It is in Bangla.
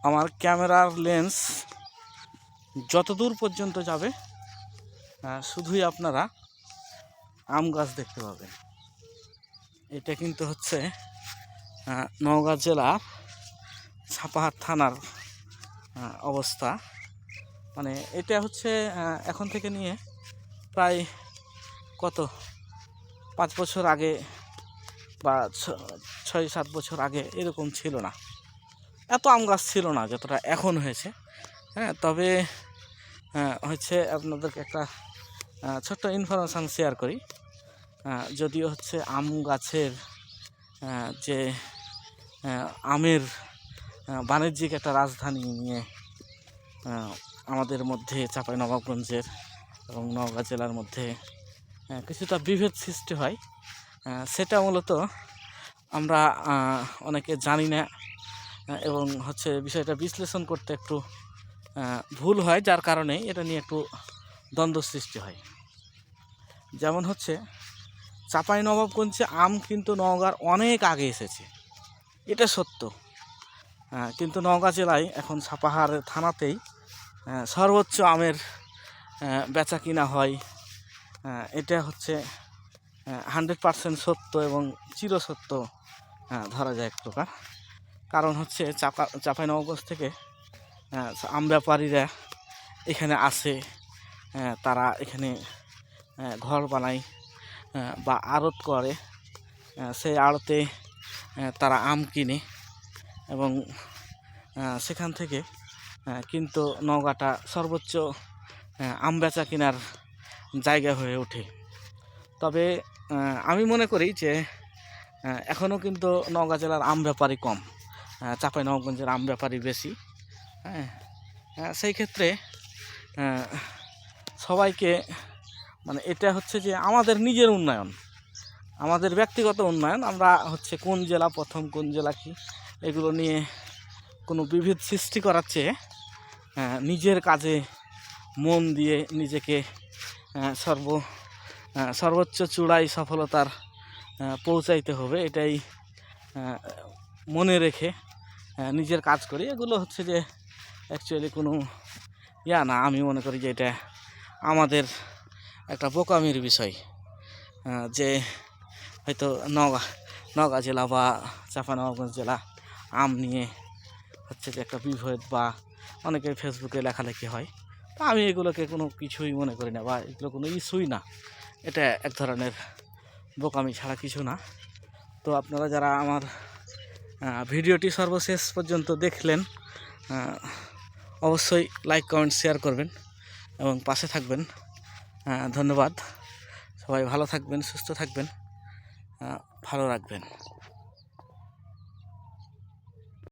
আমার ক্যামেরার লেন্স যতদূর পর্যন্ত যাবে শুধুই আপনারা আম গাছ দেখতে পাবেন। এটা কিন্তু হচ্ছে নওগাঁ জেলার ছাপাহার থানার অবস্থা। মানে এটা হচ্ছে এখন থেকে নিয়ে প্রায় কত 5 বছর আগে বা 6-7 বছর আগে এরকম ছিল না, এত আম গাছ ছিল না যতটা এখন হয়েছে। তবে হচ্ছে আপনাদেরকে একটা ছোট্ট ইনফরমেশান শেয়ার করি। যদিও হচ্ছে আম গাছের যে আমের বাণিজ্যিক একটা রাজধানী নিয়ে আমাদের মধ্যে চাঁপাইনবাবগঞ্জের এবং নওগাঁ জেলার মধ্যে কিছুটা বিভেদ সৃষ্টি হয়, সেটা মূলত আমরা অনেকে জানি না এবং হচ্ছে বিষয়টা বিশ্লেষণ করতে একটু ভুল হয়, যার কারণে এটা নিয়ে একটু দ্বন্দ্ব সৃষ্টি হয়। যেমন হচ্ছে চাঁপাইনবাবগঞ্জে আম কিন্তু নওগাঁর অনেক আগে এসেছে, এটা সত্য। কিন্তু নওগাঁ জেলায় এখন ছাপাহার থানাতেই সর্বোচ্চ আমের বেচা কিনা হয়। এটা হচ্ছে 100% সত্য এবং চিরসত্য ধরা যায় এক প্রকার। কারণ হচ্ছে চাঁপাইনবাবগঞ্জ থেকে আম ব্যাপারীরা এখানে আসে, তারা এখানে ঘর বানায় বা আড়ত করে, সেই আড়তে তারা আম কিনে এবং সেখান থেকে কিন্তু নওগাঁটা সর্বোচ্চ আম বেচা কেনার জায়গা হয়ে ওঠে। তবে আমি মনে করি যে এখনও কিন্তু নওগাঁ জেলার আম ব্যাপারী কম, চাঁপাইনবাবগঞ্জের আম ব্যাপারী বেশি। সেই ক্ষেত্রে সবাইকে মানে এটা হচ্ছে যে আমাদের নিজের উন্নয়ন, আমাদের ব্যক্তিগত উন্নয়ন, আমরা হচ্ছে কোন জেলা প্রথম কোন জেলা কী এগুলো নিয়ে কোনো বিভেদ সৃষ্টি করার চেয়ে নিজের কাজে মন দিয়ে নিজেকে সর্বোচ্চ চূড়ায় সফলতার পৌঁছাইতে হবে, এটাই মনে রেখে নিজের কাজ করি। এগুলো হচ্ছে যে অ্যাকচুয়ালি কোনো না, আমি মনে করি যে এটা আমাদের একটা বোকামির বিষয়, যে হয়তো নওগাঁ জেলা বা চাঁপাইনবাবগঞ্জ জেলা আম নিয়ে হচ্ছে যে একটা বিভেদ বা অনেকে ফেসবুকে লেখালেখি হয়, তো আমি এগুলোকে কোনো কিছুই মনে করি না বা এগুলো কোনো ইস্যুই না। এটা এক ধরনের বোকামি ছাড়া কিছু না। তো আপনারা যারা আমার ভিডিওটি সর্বশেষ পর্যন্ত দেখলেন, অবশ্যই লাইক কমেন্ট শেয়ার করবেন এবং পাশে থাকবেন। ধন্যবাদ। সবাই ভালো থাকবেন, সুস্থ থাকবেন, ভালো রাখবেন।